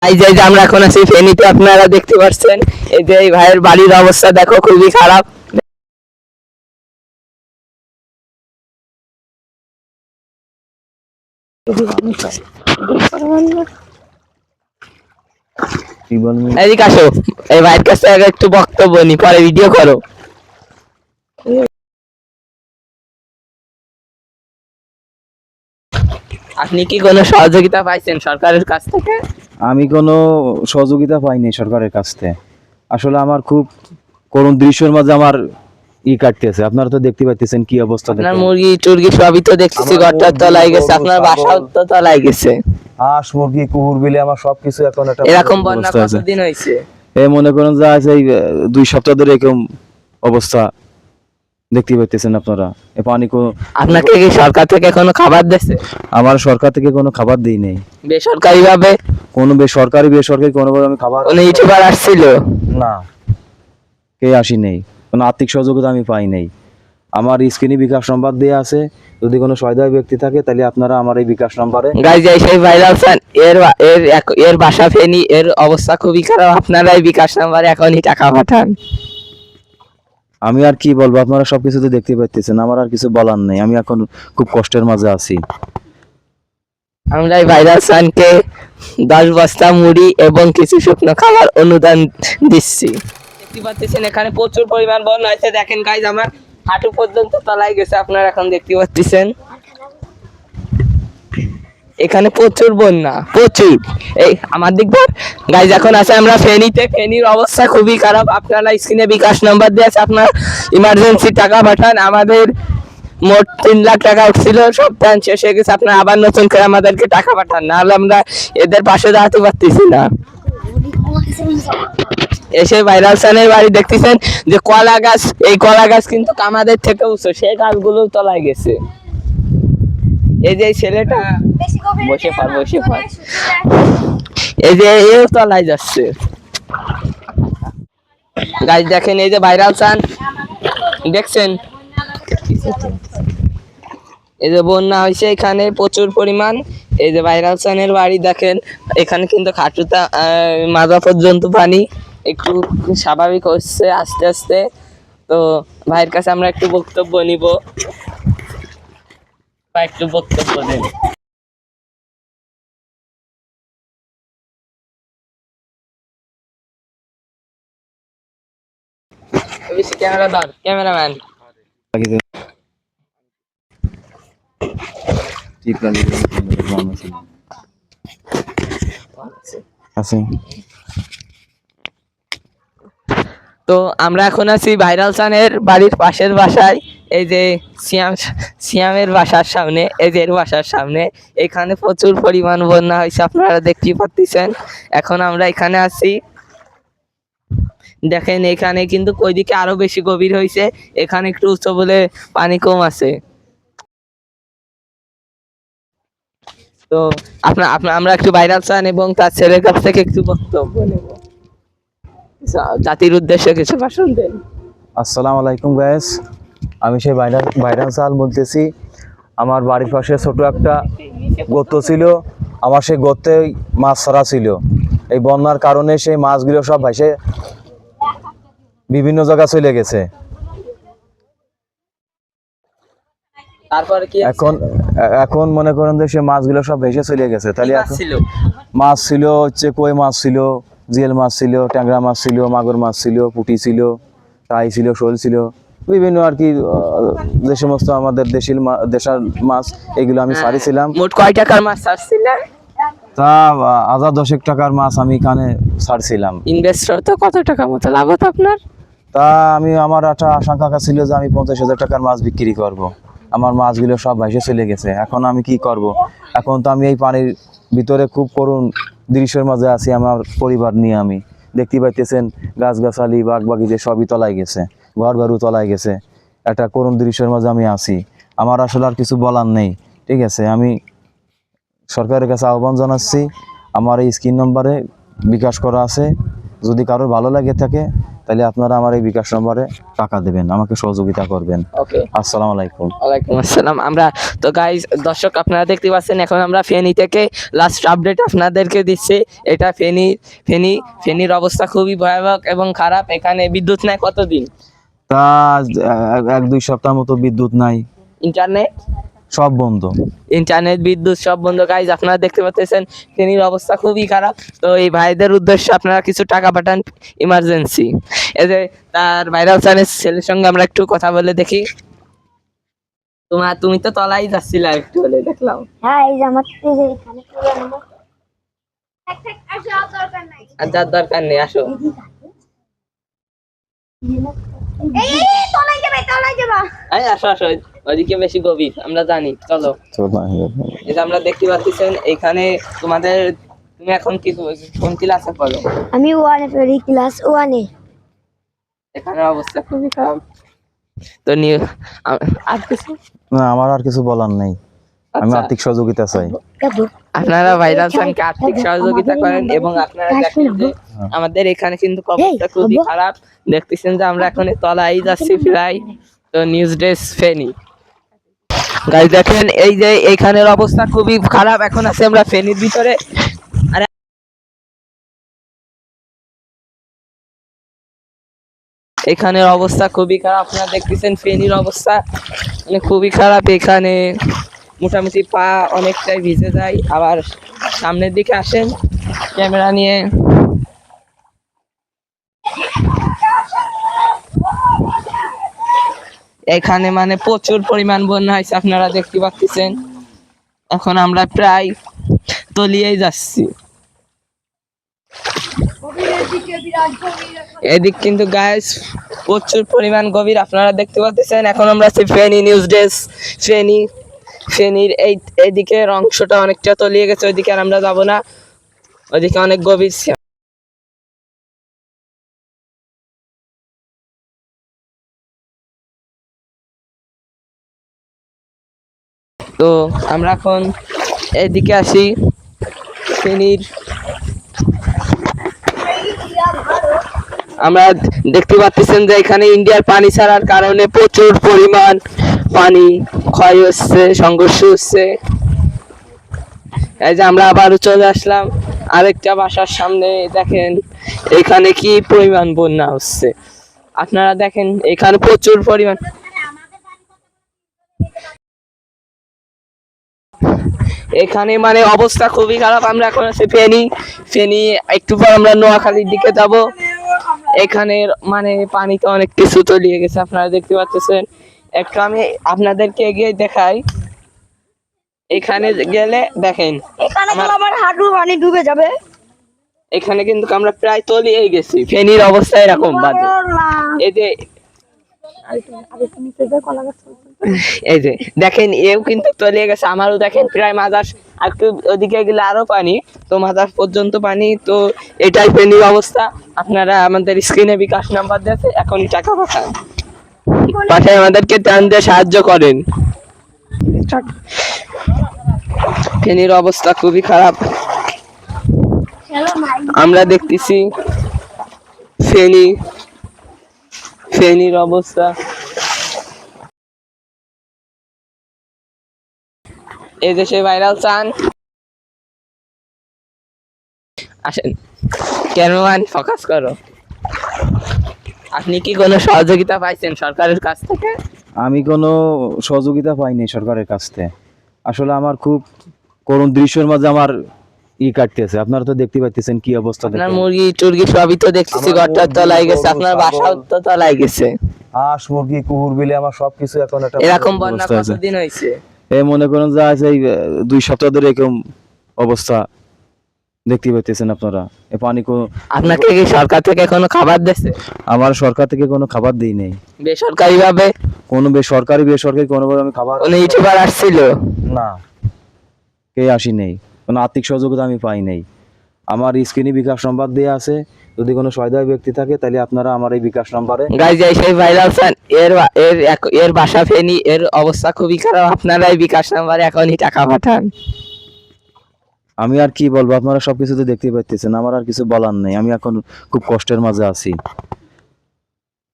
এই যে আমরা এখন আছি ফেনীতে, আপনারা দেখতে পাচ্ছেন এই যে এই ভাইয়ের বাড়ির অবস্থা দেখো খুবই খারাপ। এদিকে আসো, এই ভাইয়ের কাছে একটু বক্তব্য নি, পরে ভিডিও করো। আপনি কি কোনো সহযোগিতা পাইছেন সরকারের কাছ থেকে? আমি কোনো সহযোগিতা পাইনি সরকারের কাছ থেকে। আসলে আমার খুব করুণ দৃশ্যের মাঝে আমার কাটতেছে। আপনারা তো দেখতে পাচ্ছেন কি অবস্থা। আপনার মুরগি টুরগি সবই তো দেখতেছি ঘরটার তলায় গেছে, আপনার বাসাও তো তলায় গেছে। হাঁস মুরগি কুকুর বিলে আমার সবকিছু এখন একটা এরকম বন্যা কতদিন হয়েছে? এই মনে করেন যে আজ এই 2 সপ্তাহ ধরে এরকম অবস্থা দেখতে পাচ্ছেন আপনারা। এই পানি আপনাকে কি সরকার থেকে কোনো খাবার দিয়েছে? আমার সরকার থেকে কোনো খাবার দেই নাই। বেসরকারি ভাবে কোনো বেসরকারি কোনোভাবে আমি খাবার, কোনো ইউটিউবার আসছিল না, কে আসি নেই, কোনো আর্থিক সহযোগিতা আমি পাই নাই। আমার স্ক্রিনে বিকাশ নাম্বার দেওয়া আছে, যদি কোনো সহায়তা ব্যক্তি থাকে তাহলে আপনারা আমার এই বিকাশ নাম্বারে গাইজ এই সেই ভাইরাল সান এর বাসা ফেনী, এর অবস্থা খুবই খারাপ। আপনারা এই বিকাশ নাম্বারে এখনই টাকা পাঠান। আমি আর কি বলবো, আপনারা সবকিছু তো দেখতে পাচ্ছেন, আমার আর কিছু বলার নেই। আমি এখন খুব কষ্টের মাঝে আছি। আমরা এই ভাইরাল সানকে 10 বস্তা মুড়ি এবং কিছু শুকনো খাবার অনুদান দিচ্ছি। দেখতে পাচ্ছেন এখানে প্রচুর পরিমাণ বন্যা হয়েছে। দেখেন গাইজ আমার হাঁটু পর্যন্ত তলায় গেছে, আপনারা এখন দেখতে পাচ্ছেন এখানে প্রচুর বন্যা, প্রচুর। এই আমার দেখবার গাইজ এখন আছে আমরা ফেনীতে, ফেনীর অবস্থা খুবই খারাপ। আপনারা স্ক্রিনে বিকাশ নাম্বার দিয়ে আছে, আপনার ইমার্জেন্সি টাকা পাঠান। আমাদের মোট 3 লাখ টাকা উঠছিল, সব প্ল্যান শেষ হয়ে গেছে। আপনারা আবার নতুন করে আমাদেরকে টাকা পাঠান, নাহলে আমরা এদের পাশে দাঁড়াতে পারতেছি না। এসে ভাইরাল সানের বাড়ি দেখতেছেন যে কলা গাছ, এই কলা গাছ কিন্তু আমাদের থেকে উঁচু, সেই গাছগুলো তলায় গেছে। এই যে ছেলেটা বসে পার, এই যে এও তলায় যাচ্ছে। গাছ দেখেন এই যে ভাইরাল সান দেখছেন, এই যে বন্যা হয়েছে এখানে প্রচুর পরিমাণ। এই যে ভাইরাল সানের বাড়ি দেখেন, এখানে কিন্তু খাটুতা মাজা পর্যন্ত পানি, একটু স্বাভাবিক হচ্ছে আস্তে আস্তে। তো ভাইয়ের কাছে আমরা একটু বক্তব্য নিব, বা একটু বক্তব্য দেন। ক্যামেরা ধর, ক্যামেরাম্যান। তো আমরা এখন আছি ভাইরাল সানের বাড়ির পাশের বাসায়, এই যে সিয়ামের বাসার সামনে, এই যে এর বাসার সামনে। এখানে প্রচুর পরিমাণ বন্যা হয়েছে, আপনারা দেখতেই পাচ্ছেন। এখন আমরা এখানে আছি, দেখেন এখানে কিন্তু ওইদিকে আরো বেশি গভীর হয়েছে, এখানে একটু উঁচু বলে পানি কম আছে। তো আমরা একটু ভাইরাল সান এবং তার ছেলের কাছ থেকে একটু বক্তব্য নেব, জাতির উদ্দেশ্যে কিছু ভাষণ দেন। আসসালামু আলাইকুম গাইস, আমি সেই ভাইরাল সাল বলতেছি। আমার বাড়ির পাশে ছোট একটা গর্ত ছিল, আমার সেই গর্তে মাছ ছাড়া ছিল। এই বন্যার কারণে সেই মাছগুলো সব ভাসে বিভিন্ন জায়গা চলে গেছে। তারপরে কি এখন মনে করেন যে সে মাছগুলো সব ভেসে চলে গেছে। তাহলে মাছ ছিল হচ্ছে কই মাছ ছিল, জিয়েল মাছ ছিল, ট্যাংরা মাছ ছিল, মাগুর মাছ ছিল, পুঁটি ছিল, টাই ছিল, শোল ছিল, বিভিন্ন আর কি যে সমস্ত আমাদের দেশার মাছ, এগুলো আমি ছাড়িয়েছিলাম। মোট কয় টাকার মাছ ছাড়ছিলেন? তা 1000 টাকার মাছ আমি এখানে ছাড়ছিলাম। ইনভেস্টর তো কত টাকা মতো লাভ হতো আপনার? তা আমার একটা আশঙ্কা ছিল যে আমি 50,000 টাকার মাছ বিক্রি করব। আমার মাছগুলো সব ভাসে চলে গেছে। এখন আমি কি করব? এখন তো আমি এই পানির ভিতরে খুব করুণ দৃশ্যের মাঝে আছি। আমার পরিবার নিয়ে আমি দেখতে পাইতেছেন গাছগাছালি বাগ বাগিচে সবই তলায় গেছে, ঘর বাড়ি তলায় গেছে। একটা করুণ দৃশ্যের মাঝে আমি আছি। আমার আসলে আর কিছু বলার নেই। ঠিক আছে, আমি সরকারের কাছে আহ্বান জানাচ্ছি, আমার এই স্ক্রিন নম্বরে বিকাশ করা আছে, যদি কারোর ভালো লাগে থাকে তাহলে আপনারা আমার এই বিকাশ নম্বরে টাকা দেবেন, আমাকে সহযোগিতা করবেন। ওকে, আসসালামু আলাইকুম। ওয়ালাইকুম আসসালাম। আমরা তো গাইজ দর্শক আপনারা দেখতে পাচ্ছেন এখন আমরা ফেনী থেকে লাস্ট আপডেট আপনাদেরকে দিচ্ছি। এটা ফেনীর অবস্থা খুবই ভয়াবহ এবং খারাপ। এখানে বিদ্যুৎ নাই কতদিন, তা এক দুই সপ্তাহ মতো বিদ্যুৎ নাই, ইন্টারনেট সব বন্ধ। বিদ্যুৎ সব বন্ধ। গাইজ আপনারা দেখতে পাচ্ছেন ফেনীর অবস্থা খুবই খারাপ। তো এই ভাইদের উদ্দেশ্যে আপনারা কিছু টাকা পাঠান ইমার্জেন্সি। এই যে তার ভাইরাল চ্যানেল ছেলের সঙ্গে আমরা একটু কথা বলে দেখি। তুমি তো তলাই যাচ্ছিলা, একটু বলে দেখলাম। হ্যাঁ, এই যে আমার এই যে এখানে পুরো নম্বর আর যার দরকার নেই, আসো। তলাই যাবা এই আসো আসো, ওইদিকে বেশি গভীর আমরা জানি, চলো। এই যে আমরা দেখতে পাচ্ছেন এখানে তুমি এখন কোন ক্লাসে পড়ো? আমি ওয়ানে পড়ি, ক্লাস ওয়ানে। এখানে অবস্থা খুবই খারাপ। তো আর কিছু না, আমার আর কিছু বলার নেই। আমি আচ্ছা, আর্থিক সহযোগিতা চাই। আপনারা ভাইরাল চ্যানেলকে আর্থিক সহযোগিতা করেন এবং আপনারা দেখেন যে আমাদের এখানে কিন্তু অবস্থা খুবই খারাপ। দেখতেছেন যে আমরা এখন তলাই যাচ্ছি প্রায়। তো নিউজ ডেস্ক ফেনী। গাইস দেখেন এই যে এইখানের অবস্থা খুবই খারাপ। এখন আছে আমরা ফেনীর ভিতরে। আর এখানের অবস্থা খুবই খারাপ। আপনারা দেখতেছেন ফেনীর অবস্থা মানে খুবই খারাপ। এখানে মোটামুটি পা অনেকটাই ভিজে যায়। আবার সামনের দিকে আসেন ক্যামেরা নিয়ে। এখানে মানে প্রচুর পরিমাণ বন্যা হয়েছে, আপনারা দেখতে পাচ্ছেন। এখন আমরা প্রায় তলিয়েই যাচ্ছি। এদিক কিন্তু গাইস প্রচুর পরিমাণ গভীর, আপনারা দেখতে পাচ্ছেন। এখন আমরা আছি ফেনী নিউজ ডেস্ক। ফেনীর এইদিকের অংশটা অনেকটা তলিয়ে গেছে, ওইদিকে আর আমরা যাবো না, ওইদিকে অনেক গভীর। তো আমরা এখন এদিকে আসি ফেনীর। আমরা দেখতে পাচ্ছেন যে এখানে ইন্ডিয়ার পানি ছাড়ার কারণে প্রচুর পরিমাণ পানি ক্ষয় হচ্ছে, সংঘর্ষ হচ্ছে। এই যে আমরা আবার চলে আসলাম আরেকটা বাসার সামনে। দেখেন এখানে কি পরিমাণ বন্যা হচ্ছে, আপনারা দেখেন এখানে প্রচুর পরিমাণ। এখানে মানে অবস্থা খুবই খারাপ। আমরা এখন আছি ফেনী একটু পর আমরা নোয়াখালীর দিকে যাব। এখানের মানে পানিতে অনেক কিছু তলিয়ে গেছে, আপনারা দেখতে পাচ্ছেন। একটু আমি আপনাদেরকে এগিয়ে দেখাই। এখানে গেলে দেখেন এখানে তো আমার হাঁটু পানি ডুবে যাবে। এখানে কিন্তু আমরা প্রায় তলিয়ে গেছি। ফেনীর অবস্থা এরকম বাজে। এই যে দেখেন এও কিন্তু তলিয়ে গেছে, আমারও দেখেন প্রায় মাজার। একটু ওদিকে গেলে আরো পানি, তো মাজার পর্যন্ত পানি। তো এটাই ফেনীর অবস্থা। আপনারা আমাদের স্ক্রিনে বিকাশ নাম্বার দিয়েছে, এখনই টাকা পাঠায় আমাদেরকে ত্রাণ দিয়ে সাহায্য করেন। ফেনীর অবস্থা খুবই খারাপ। আমরা দেখতেছি ফেনীর অবস্থা। এই দেশে ভাইরাল চান আসেন, ক্যামেরাম্যান ফোকাস করো। আপনি কি কোনো সহযোগিতা পাইছেন সরকারের কাছ থেকে? আমি কোনো সহযোগিতা পাইনি সরকারের কাছ থেকে। আসলে আমার খুব করুণ দৃশ্যের মাঝে আমার কাটতেছে। আপনারা তো দেখতে পাচ্ছেন কি অবস্থা। আপনার মুরগি টুরগি সবই তো দেখতেছি ঘরটা তলায় গেছে, আপনার বাসাও তো তলায় গেছে। হাঁস মুরগি কুকুর বিলে আমার সবকিছু এখন একটা এরকম বন্যা কতদিন হয়েছে? এই মনে করেন যে আজ এই 2 সপ্তাহ ধরে এরকম অবস্থা দেখতে পাচ্ছেন আপনারা। এই পানি আপনাকে কি সরকার থেকে কোনো খাবার দিয়েছে? আমার সরকার থেকে কোনো খাবার দেই নাই। বেসরকারি ভাবে কোনো বেসরকারি কোনোভাবে আমি খাবার, কোনো ইউটিউবার আসছিল না, কে আসি নেই। কোনো আর্থিক সহযোগিতা আমি পাই নাই। আমার স্ক্রিনে বিকাশ নাম্বার দেওয়া আছে, যদি কোনো সহায়তা ব্যক্তি থাকে তাহলে আপনারা আমার এই বিকাশ নাম্বারে। গাইজ এই সেই ভাইরাল চান এর বাসা ফেনী, এর অবস্থা খুবই খারাপ। আপনারা এই বিকাশ নাম্বারে এখনই টাকা পাঠান। আমি আর কি বলবো, আপনারা সবকিছু তো দেখতে পাচ্ছেন, আমার আর কিছু বলার নেই, আমি এখন খুব কষ্টের মাঝে আছি।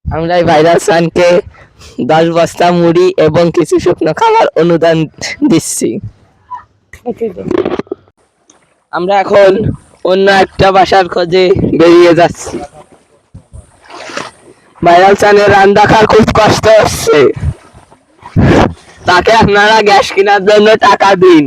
আমরা এই ভাইরাস খানকে 10 বস্তা মুড়ি এবং কিছু শুকনো খাবার অনুদান দিচ্ছি। আমরা এখন অন্য একটা বাসার খোঁজে বেরিয়ে যাচ্ছি। ভাইরাল চানের রান্না খাওয়ার খুব কষ্ট হচ্ছে, তাকে আপনারা গ্যাস কেনার জন্য টাকা দিন।